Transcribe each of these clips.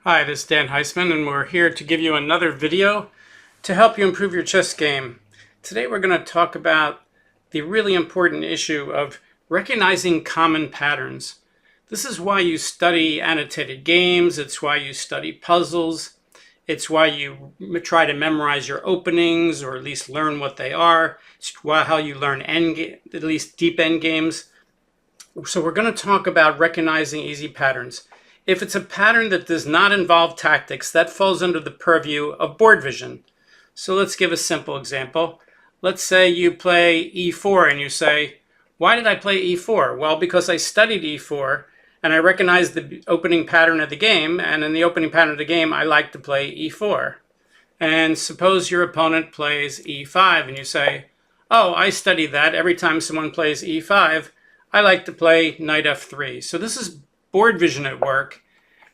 Hi, this is Dan Heisman, and we're here to give you another video to help you improve your chess game. Today we're going to talk about the really important issue of recognizing common patterns. This is why you study annotated games, it's why you study puzzles, it's why you try to memorize your openings or at least learn what they are. It's how you learn at least deep end games. So we're going to talk about recognizing easy patterns. If it's a pattern that does not involve tactics, that falls under the purview of board vision. So let's give a simple example. Let's say you play e4 and you say, why did I play e4? Well, because I studied e4 and I recognized the opening pattern of the game, and in the opening pattern of the game, I like to play e4. And suppose your opponent plays e5 and you say, oh, I studied that. Every time someone plays e5, I like to play knight f3. So this is board vision at work,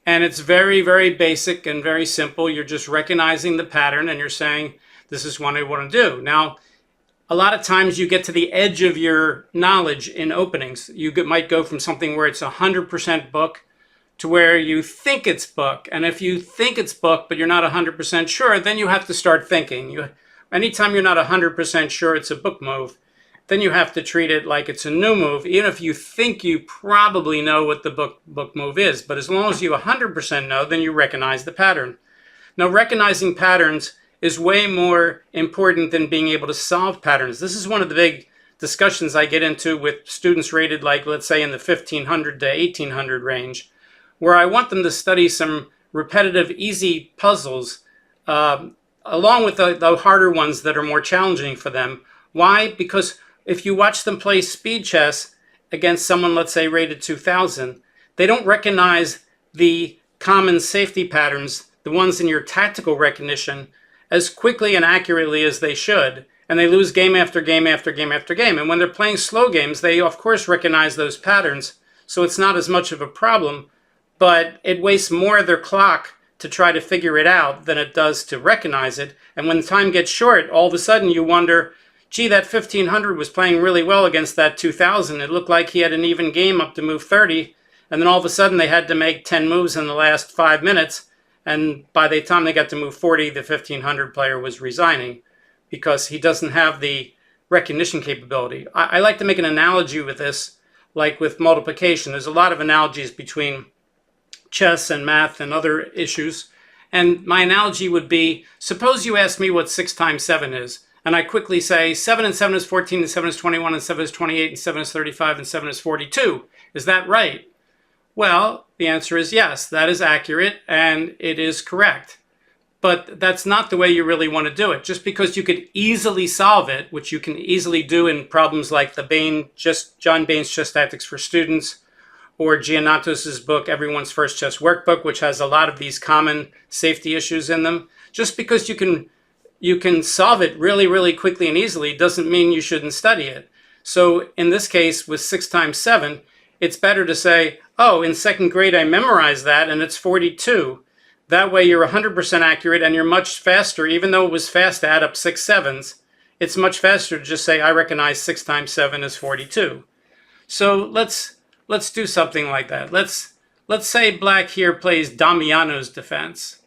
and it's very, very basic and very simple. You're just recognizing the pattern and you're saying, this is what I want to do. Now, a lot of times you get to the edge of your knowledge in openings. You might go from something where it's 100% book to where you think it's book. And if you think it's book, but you're not 100% sure, then you have to start thinking. Anytime you're not 100% sure it's a book move, then you have to treat it like it's a new move, even if you think you probably know what the book move is. But as long as you 100% know, then you recognize the pattern. Now, recognizing patterns is way more important than being able to solve patterns. This is one of the big discussions I get into with students rated, like, let's say, in the 1500 to 1800 range, where I want them to study some repetitive, easy puzzles, along with the harder ones that are more challenging for them. Why? Because if you watch them play speed chess against someone, let's say, rated 2000, they don't recognize the common safety patterns, the ones in your tactical recognition, as quickly and accurately as they should. And they lose game after game after game after game. And when they're playing slow games, they, of course, recognize those patterns. So it's not as much of a problem, but it wastes more of their clock to try to figure it out than it does to recognize it. And when time gets short, all of a sudden you wonder, gee, that 1500 was playing really well against that 2000. It looked like he had an even game up to move 30. And then all of a sudden they had to make 10 moves in the last 5 minutes. And by the time they got to move 40, the 1500 player was resigning because he doesn't have the recognition capability. I like to make an analogy with this, like with multiplication. There's a lot of analogies between chess and math and other issues. And my analogy would be, suppose you ask me what 6 times 7 is. And I quickly say 7 and 7 is 14, and 7 is 21, and 7 is 28, and 7 is 35, and 7 is 42. Is that right? Well, the answer is yes, that is accurate, and it is correct. But that's not the way you really want to do it. Just because you could easily solve it, which you can easily do in problems like the John Bain's Chess Tactics for Students, or Giannatos's book, Everyone's First Chess Workbook, which has a lot of these common safety issues in them. Just because you can solve it really, really quickly and easily doesn't mean you shouldn't study it. So in this case, with 6 times 7, it's better to say, oh, in second grade I memorized that and it's 42. That way you're 100% accurate and you're much faster, even though it was fast to add up 6 sevens, it's much faster to just say, I recognize 6 times 7 is 42. So let's do something like that. Let's say black here plays Damiano's defense,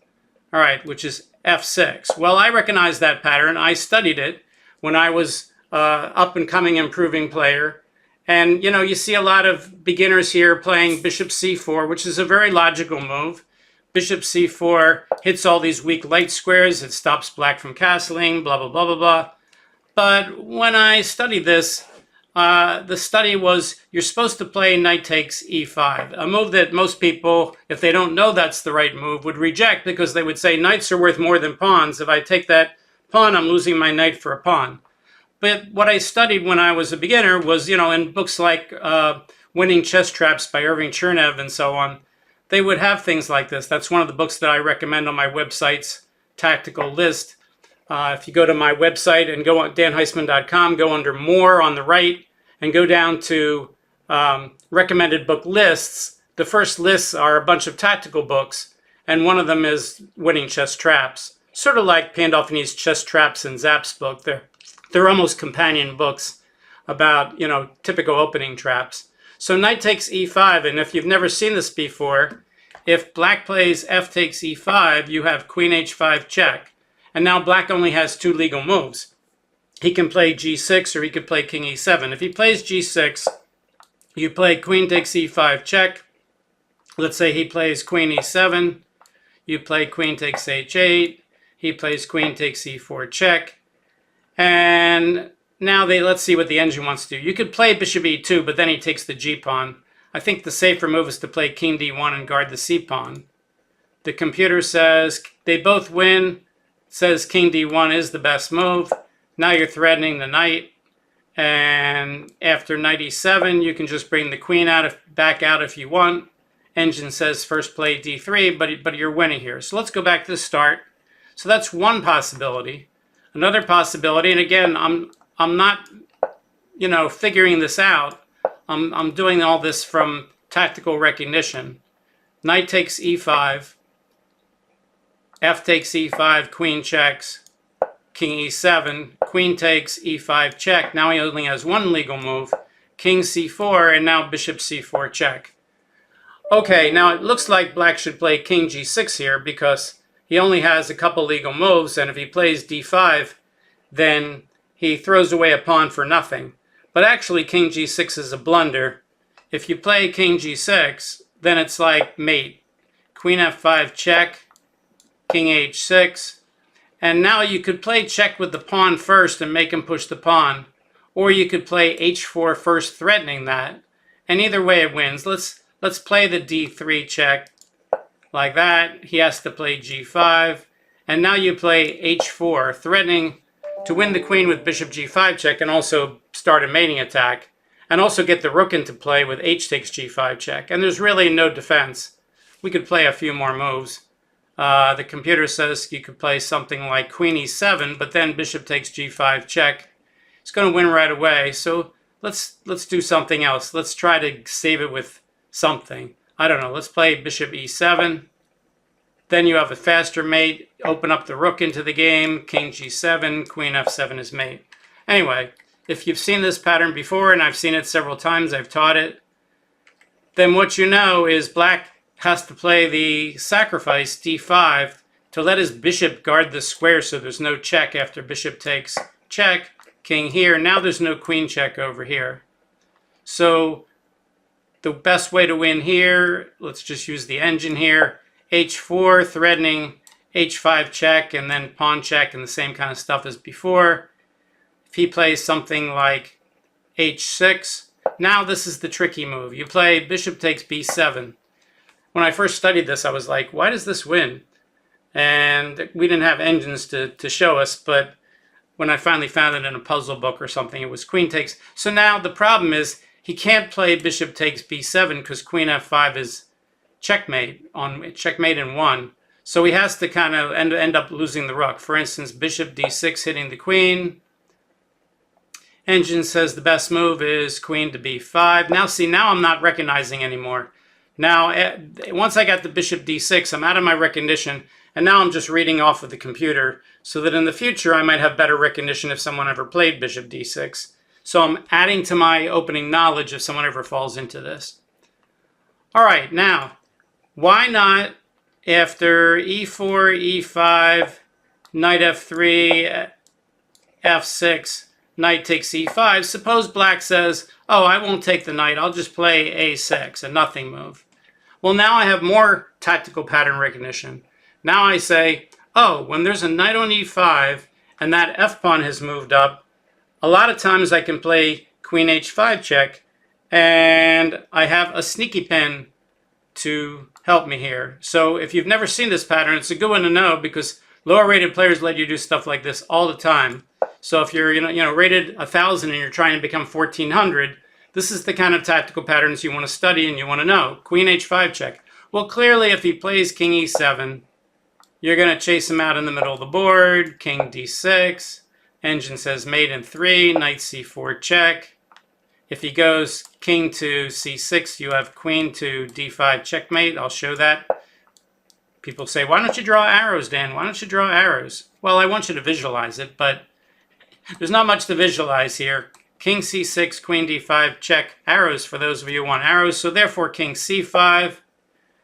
all right, which is f6. Well, I recognize that pattern. I studied it when I was up and coming improving player. And, you know, you see a lot of beginners here playing bishop c4, which is a very logical move. Bishop c4 hits all these weak light squares. It stops black from castling, blah, blah, blah, blah, blah. But when I studied this, the study was you're supposed to play knight takes e5, a move that most people, if they don't know that's the right move, would reject because they would say knights are worth more than pawns. If I take that pawn, I'm losing my knight for a pawn. But what I studied when I was a beginner was, you know, in books like Winning Chess Traps by Irving Chernev and so on, they would have things like this. That's one of the books that I recommend on my website's tactical list. If you go to my website and go on danheisman.com, go under More on the right, and go down to recommended book lists. The first lists are a bunch of tactical books, and one of them is Winning Chess Traps. Sort of like Pandolfini's Chess Traps and Zapp's book. They're almost companion books about, you know, typical opening traps. So knight takes e5, and if you've never seen this before, if black plays f takes e5, you have queen h5 check. And now black only has two legal moves. He can play g6 or he could play king e7. If he plays g6, you play queen takes e5 check. Let's say he plays queen e7. You play queen takes h8. He plays queen takes e4 check. And now let's see what the engine wants to do. You could play bishop e2, but then he takes the g-pawn. I think the safer move is to play king d1 and guard the c-pawn. The computer says they both win. It says king d1 is the best move. Now you're threatening the knight. And after knight e7, you can just bring the queen back out if you want. Engine says first play d3, but you're winning here. So let's go back to the start. So that's one possibility. Another possibility, and again, I'm not, figuring this out. I'm doing all this from tactical recognition. Knight takes e5. F takes e5, queen checks. King e7, queen takes e5 check. Now he only has one legal move. King c4, and now bishop c4 check. Okay, now it looks like black should play king g6 here because he only has a couple legal moves, and if he plays d5, then he throws away a pawn for nothing. But actually, king g6 is a blunder. If you play king g6, then it's like mate. Queen f5 check, king h6. And now you could play check with the pawn first and make him push the pawn. Or you could play h4 first, threatening that. And either way it wins. Let's play the d3 check like that. He has to play g5. And now you play h4, threatening to win the queen with bishop g5 check and also start a mating attack. And also get the rook into play with h takes g5 check. And there's really no defense. We could play a few more moves. The computer says you could play something like queen e7, but then bishop takes g5 check. It's going to win right away. So let's do something else. Let's try to save it with something. I don't know. Let's play bishop e7. Then you have a faster mate. Open up the rook into the game. King g7, queen f7 is mate. Anyway, if you've seen this pattern before, and I've seen it several times, I've taught it, then what you know is black has to play the sacrifice d5 to let his bishop guard the square so there's no check after bishop takes check, king here. Now there's no queen check over here. So the best way to win here, let's just use the engine here, h4 threatening h5 check and then pawn check and the same kind of stuff as before. If he plays something like h6, now this is the tricky move. You play bishop takes b7. When I first studied this, I was like, why does this win? And we didn't have engines to show us, but when I finally found it in a puzzle book or something, it was queen takes. So now the problem is he can't play bishop takes b7 because queen f5 is checkmate in 1. So he has to kind of end up losing the rook. For instance, bishop d6 hitting the queen. Engine says the best move is queen to b5. Now see, now I'm not recognizing anymore. Now, once I got the bishop d6, I'm out of my recognition, and now I'm just reading off of the computer so that in the future I might have better recognition if someone ever played bishop d6. So I'm adding to my opening knowledge if someone ever falls into this. All right, now, why not after e4, e5, knight f3, f6, knight takes e5, suppose black says, oh, I won't take the knight, I'll just play a6, a nothing move. Well, now I have more tactical pattern recognition. Now I say, oh, when there's a knight on e5 and that f-pawn has moved up, a lot of times I can play queen h5 check and I have a sneaky pin to help me here. So if you've never seen this pattern, it's a good one to know because lower rated players let you do stuff like this all the time. So if you're rated 1,000 and you're trying to become 1,400, this is the kind of tactical patterns you want to study and you want to know. Queen h5 check. Well, clearly if he plays king e7, you're going to chase him out in the middle of the board. King d6. Engine says mate in 3. Knight c4 check. If he goes king to c6, you have queen to d5 checkmate. I'll show that. People say, why don't you draw arrows, Dan? Why don't you draw arrows? Well, I want you to visualize it, but there's not much to visualize here. King c6, queen d5, check, arrows for those of you who want arrows. So therefore, king c5,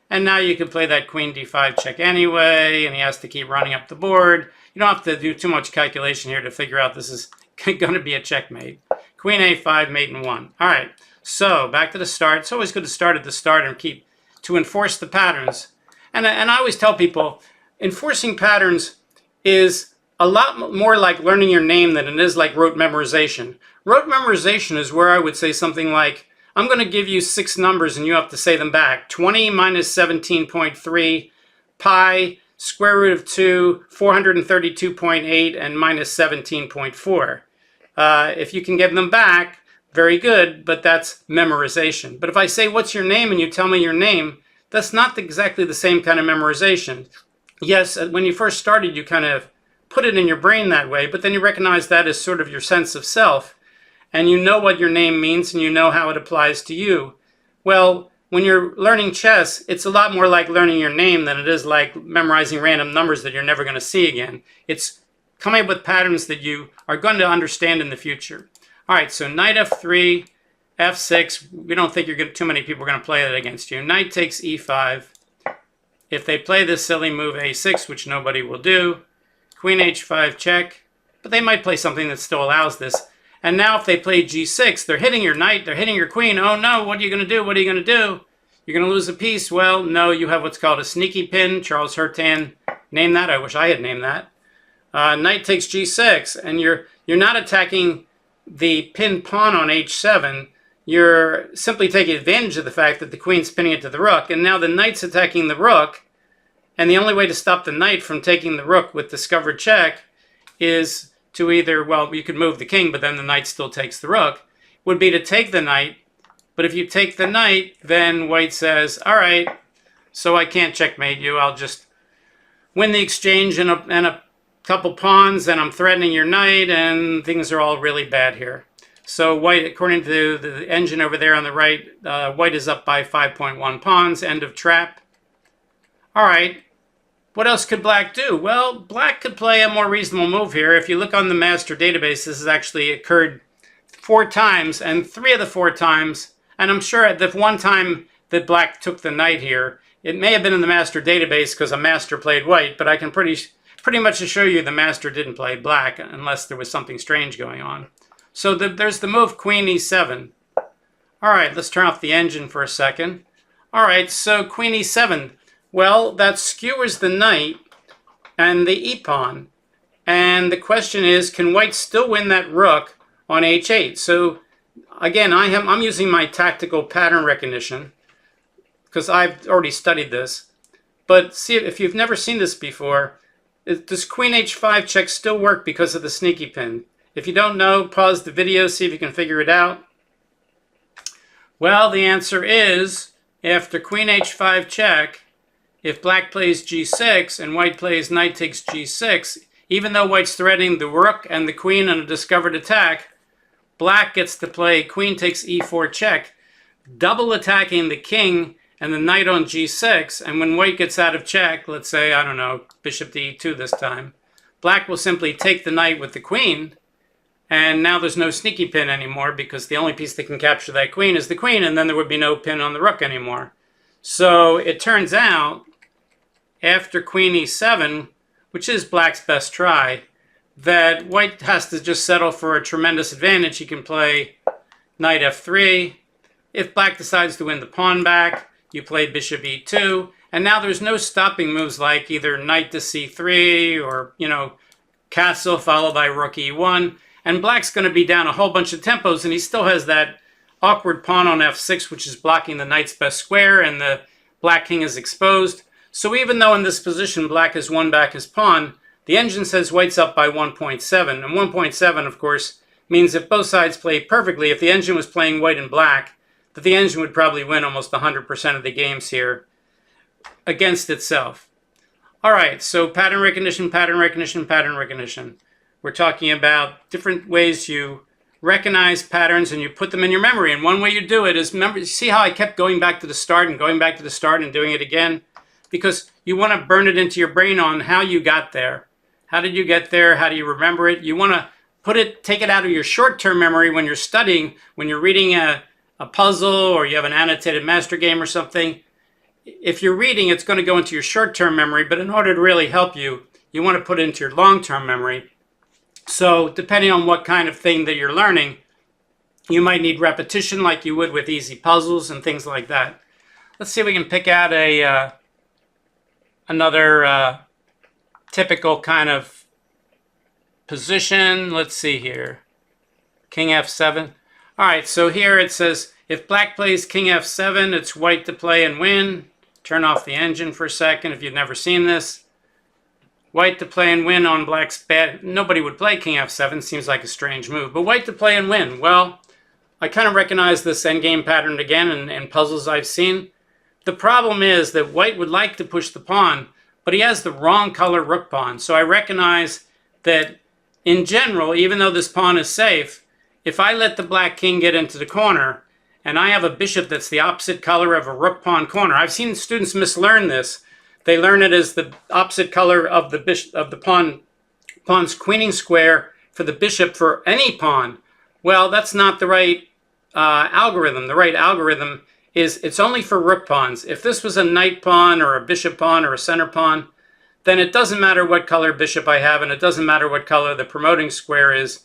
And now you can play that queen d5 check anyway, and he has to keep running up the board. You don't have to do too much calculation here to figure out this is going to be a checkmate. Queen a5, mate in 1. All right, so back to the start. It's always good to start at the start and keep to enforce the patterns. And I always tell people, enforcing patterns is a lot more like learning your name than it is like rote memorization. Rote memorization is where I would say something like, I'm going to give you 6 numbers and you have to say them back. 20 minus 17.3, pi, square root of 2, 432.8, and minus 17.4. If you can get them back, very good, but that's memorization. But if I say, what's your name, and you tell me your name, that's not exactly the same kind of memorization. Yes, when you first started, you kind of put it in your brain that way, but then you recognize that as sort of your sense of self, and you know what your name means, and you know how it applies to you. Well, when you're learning chess, it's a lot more like learning your name than it is like memorizing random numbers that you're never going to see again. It's coming up with patterns that you are going to understand in the future. All right, so knight f3, f6. We don't think too many people are going to play that against you. Knight takes e5. If they play this silly move a6, which nobody will do, queen h5 check, but they might play something that still allows this. And now if they play g6, they're hitting your knight, they're hitting your queen. Oh no, what are you going to do? What are you going to do? You're going to lose a piece. Well, no, you have what's called a sneaky pin. Charles Hertan named that. I wish I had named that. Knight takes g6, and you're not attacking the pinned pawn on h7. You're simply taking advantage of the fact that the queen's pinning it to the rook, and now the knight's attacking the rook, and the only way to stop the knight from taking the rook with discovered check is to either, well, you could move the king, but then the knight still takes the rook, would be to take the knight. But if you take the knight, then white says, all right, so I can't checkmate you. I'll just win the exchange and a couple pawns, and I'm threatening your knight, and things are all really bad here. So white, according to the engine over there on the right, white is up by 5.1 pawns, end of trap. All right, what else could black do? Well, black could play a more reasonable move here. If you look on the master database, this has actually occurred 4 times, and 3 of the 4 times, and I'm sure the one time that black took the knight here, it may have been in the master database because a master played white, but I can pretty much assure you the master didn't play black unless there was something strange going on. So there's the move queen e7. All right, let's turn off the engine for a second. All right, so queen e7. Well, that skewers the knight and the e-pawn. And the question is, can white still win that rook on h8? So again, I'm using my tactical pattern recognition because I've already studied this. But see, if you've never seen this before, does queen h5 check still work because of the sneaky pin? If you don't know, pause the video, see if you can figure it out. Well, the answer is, after queen h5 check, if black plays g6 and white plays knight takes g6, even though white's threatening the rook and the queen in a discovered attack, black gets to play queen takes e4 check, double attacking the king and the knight on g6, and when white gets out of check, let's say, I don't know, bishop to e2 this time, black will simply take the knight with the queen, and now there's no sneaky pin anymore because the only piece that can capture that queen is the queen, and then there would be no pin on the rook anymore. So it turns out, after queen e7, which is black's best try, that white has to just settle for a tremendous advantage. He can play knight f3. If black decides to win the pawn back, you play bishop e2, and now there's no stopping moves like either knight to c3 or, you know, castle followed by rook e1. And black's going to be down a whole bunch of tempos, and he still has that awkward pawn on f6, which is blocking the knight's best square, and the black king is exposed. So even though in this position black has won back his pawn, the engine says white's up by 1.7. And 1.7, of course, means if both sides play perfectly, if the engine was playing white and black, that the engine would probably win almost 100% of the games here against itself. All right, so pattern recognition, pattern recognition, pattern recognition. We're talking about different ways you recognize patterns and you put them in your memory. And one way you do it is, remember, see how I kept going back to the start and going back to the start and doing it again? Because you want to burn it into your brain on how you got there. How did you get there? How do you remember it? You want to take it out of your short-term memory when you're studying, when you're reading a puzzle or you have an annotated master game or something. if you're reading, it's going to go into your short-term memory, but in order to really help you, you want to put it into your long-term memory. So depending on what kind of thing that you're learning, you might need repetition like you would with easy puzzles and things like that. Let's see if we can pick out another typical kind of position. Let's see here. King f7. All right, so here it says, if black plays king f7, it's white to play and win. Turn off the engine for a second if you've never seen this. White to play and win on black's bad. Nobody would play king f7. Seems like a strange move. But white to play and win. Well, I kind of recognize this endgame pattern again in puzzles I've seen. The problem is that white would like to push the pawn, but he has the wrong color rook pawn. So I recognize that in general, even though this pawn is safe, if I let the black king get into the corner and I have a bishop that's the opposite color of a rook pawn corner, I've seen students mislearn this. They learn it as the opposite color of the bishop of the pawn's queening square for the bishop for any pawn. Well, that's not the right algorithm. The right algorithm is it's only for rook pawns. If this was a knight pawn or a bishop pawn or a center pawn, then it doesn't matter what color bishop I have and it doesn't matter what color the promoting square is.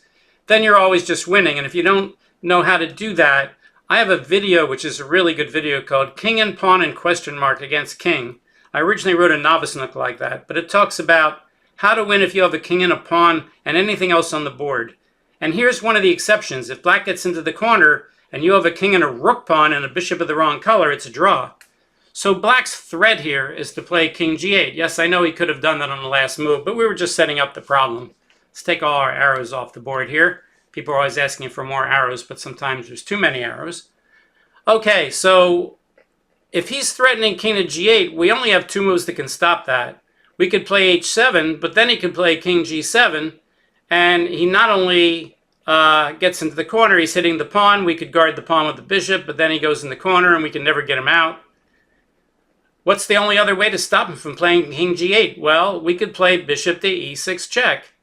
Then you're always just winning. And if you don't know how to do that, I have a video, which is a really good video called King and Pawn and Question Mark Against King. I originally wrote a novice nook like that, but it talks about how to win if you have a king and a pawn and anything else on the board. And here's one of the exceptions. If black gets into the corner and you have a king and a rook pawn and a bishop of the wrong color, it's a draw. So black's threat here is to play king g8. Yes, I know he could have done that on the last move, but we were just setting up the problem. Let's take all our arrows off the board here. People are always asking for more arrows, but sometimes there's too many arrows. Okay, so if he's threatening king to g8, we only have two moves that can stop that. We could play h7, but then he could play king g7, and he not only gets into the corner, he's hitting the pawn. We could guard the pawn with the bishop, but then he goes in the corner, and we can never get him out. What's the only other way to stop him from playing king g8? Well, we could play bishop to e6 check.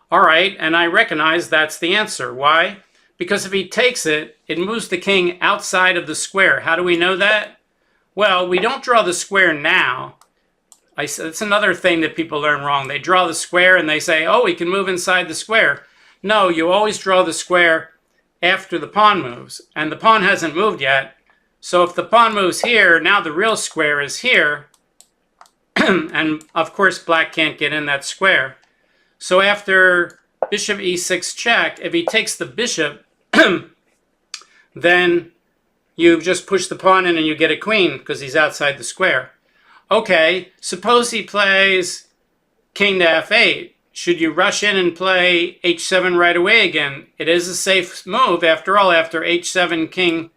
All right, and I recognize that's the answer. Why? Because if he takes it, it moves the king outside of the square. How do we know that? Well, we don't draw the square now. It's another thing that people learn wrong. They draw the square and they say, oh, he can move inside the square. No, you always draw the square after the pawn moves. And the pawn hasn't moved yet. So if the pawn moves here, now the real square is here. And of course, black can't get in that square. So after bishop e6 check, if he takes the bishop, then you just push the pawn in and you get a queen because he's outside the square. Okay, suppose he plays king to f8. Should you rush in and play h7 right away again? It is a safe move. After all, after h7, king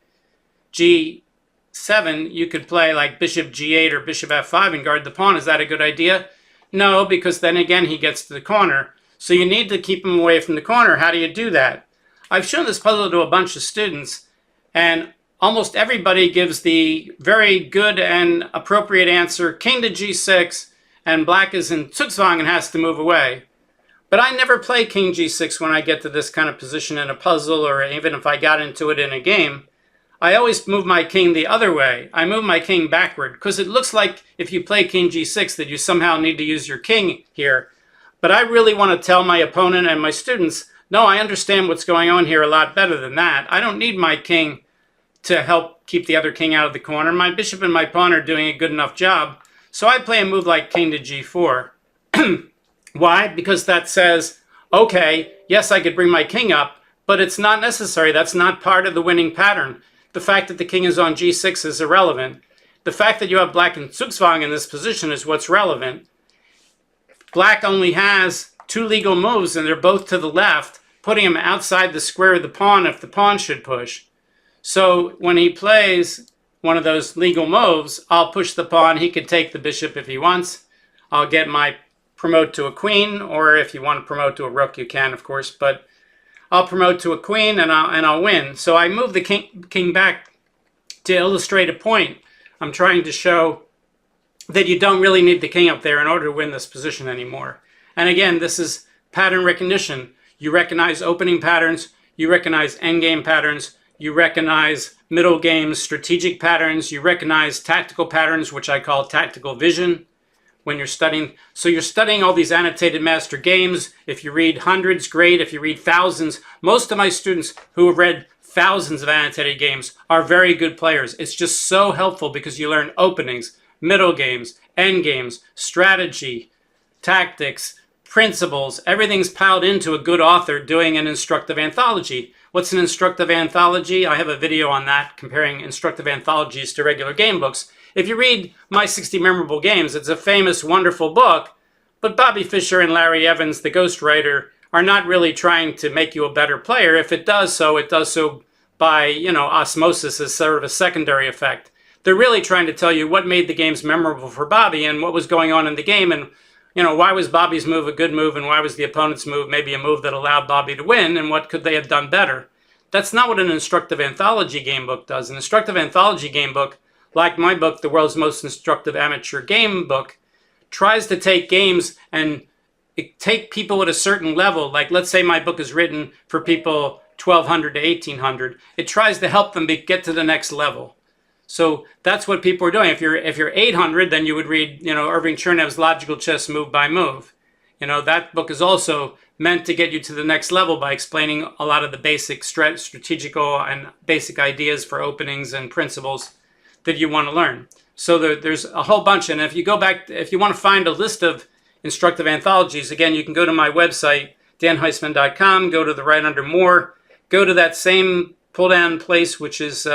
g7, you could play like bishop g8 or bishop f5 and guard the pawn. Is that a good idea? No, because then again he gets to the corner. So you need to keep him away from the corner. How do you do that? I've shown this puzzle to a bunch of students, and almost everybody gives the very good and appropriate answer, king to g6, and black is in Zugzwang and has to move away. But I never play king g6 when I get to this kind of position in a puzzle, or even if I got into it in a game. I always move my king the other way. I move my king backward, because it looks like if you play king g6 that you somehow need to use your king here. But I really want to tell my opponent and my students, no, I understand what's going on here a lot better than that. I don't need my king to help keep the other king out of the corner. My bishop and my pawn are doing a good enough job. So I play a move like king to g4. Why? Because that says, okay, yes, I could bring my king up, but it's not necessary. That's not part of the winning pattern. The fact that the king is on g6 is irrelevant. The fact that you have black in Zugzwang in this position is what's relevant. Black only has two legal moves, and they're both to the left, putting him outside the square of the pawn if the pawn should push. So when he plays one of those legal moves, I'll push the pawn. He can take the bishop if he wants. I'll get my promote to a queen, or if you want to promote to a rook, you can, of course. But I'll promote to a queen, and I'll win. So I move the king back to illustrate a point. I'm trying to show that you don't really need the king up there in order to win this position anymore. And again, this is pattern recognition. You recognize opening patterns. You recognize endgame patterns. You recognize middle games, strategic patterns. You recognize tactical patterns, which I call tactical vision when you're studying. So you're studying all these annotated master games. If you read hundreds, great. If you read thousands, most of my students who have read thousands of annotated games are very good players. It's just so helpful because you learn openings, middle games, end games, strategy, tactics, principles. Everything's piled into a good author doing an instructive anthology. What's an instructive anthology? I have a video on that, comparing instructive anthologies to regular game books. If you read My 60 Memorable Games, it's a famous, wonderful book, but Bobby Fischer and Larry Evans, the ghostwriter, are not really trying to make you a better player. If it does so by, osmosis as sort of a secondary effect. They're really trying to tell you what made the games memorable for Bobby and what was going on in the game, and why was Bobby's move a good move and why was the opponent's move maybe a move that allowed Bobby to win, and what could they have done better. That's not what an instructive anthology game book does. An instructive anthology game book, like my book, The World's Most Instructive Amateur Game Book, tries to take games and take people at a certain level. Like, let's say my book is written for people 1200 to 1800. It tries to help them get to the next level. So that's what people are doing. If you're 800, then you would read, Irving Chernev's Logical Chess Move by Move. That book is also meant to get you to the next level by explaining a lot of the basic strategical and basic ideas for openings and principles that you want to learn. So there's a whole bunch. And if you want to find a list of instructive anthologies, again, you can go to my website, danheisman.com, go to the right under More, go to that same pull-down place, which is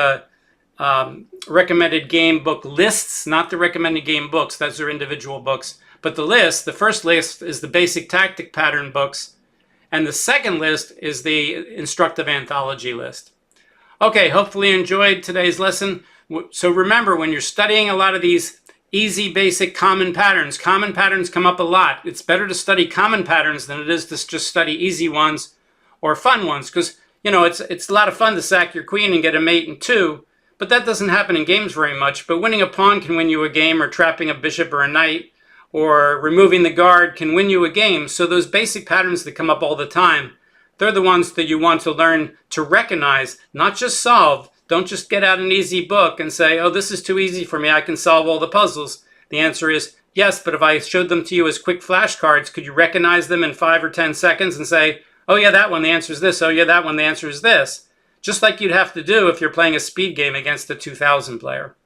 recommended game book lists, not the recommended game books. Those are individual books. But the first list is the basic tactic pattern books. And the second list is the instructive anthology list. Okay, hopefully you enjoyed today's lesson. So remember, when you're studying a lot of these easy, basic, common patterns come up a lot. It's better to study common patterns than it is to just study easy ones or fun ones. Because, it's a lot of fun to sack your queen and get a mate and two. But that doesn't happen in games very much. But winning a pawn can win you a game, or trapping a bishop or a knight, or removing the guard can win you a game. So those basic patterns that come up all the time, they're the ones that you want to learn to recognize, not just solve. Don't just get out an easy book and say, oh, this is too easy for me, I can solve all the puzzles. The answer is yes, but if I showed them to you as quick flashcards, could you recognize them in 5 or 10 seconds and say, oh yeah, that one, the answer is this. Oh yeah, that one, the answer is this. Just like you'd have to do if you're playing a speed game against a 2000 player.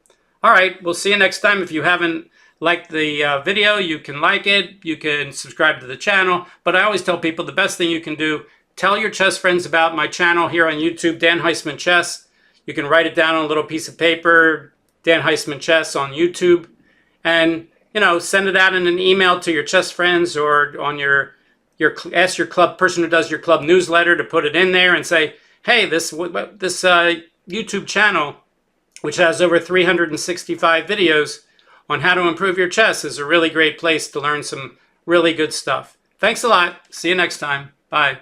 All right, we'll see you next time. If you haven't liked the video, you can like it, you can subscribe to the channel, but I always tell people the best thing you can do, tell your chess friends about my channel here on YouTube, Dan Heisman Chess. You can write it down on a little piece of paper, Dan Heisman Chess on YouTube, and send it out in an email to your chess friends, or on ask your club person who does your club newsletter to put it in there and say, hey, this YouTube channel, which has over 365 videos on how to improve your chess, is a really great place to learn some really good stuff. Thanks a lot. See you next time. Bye.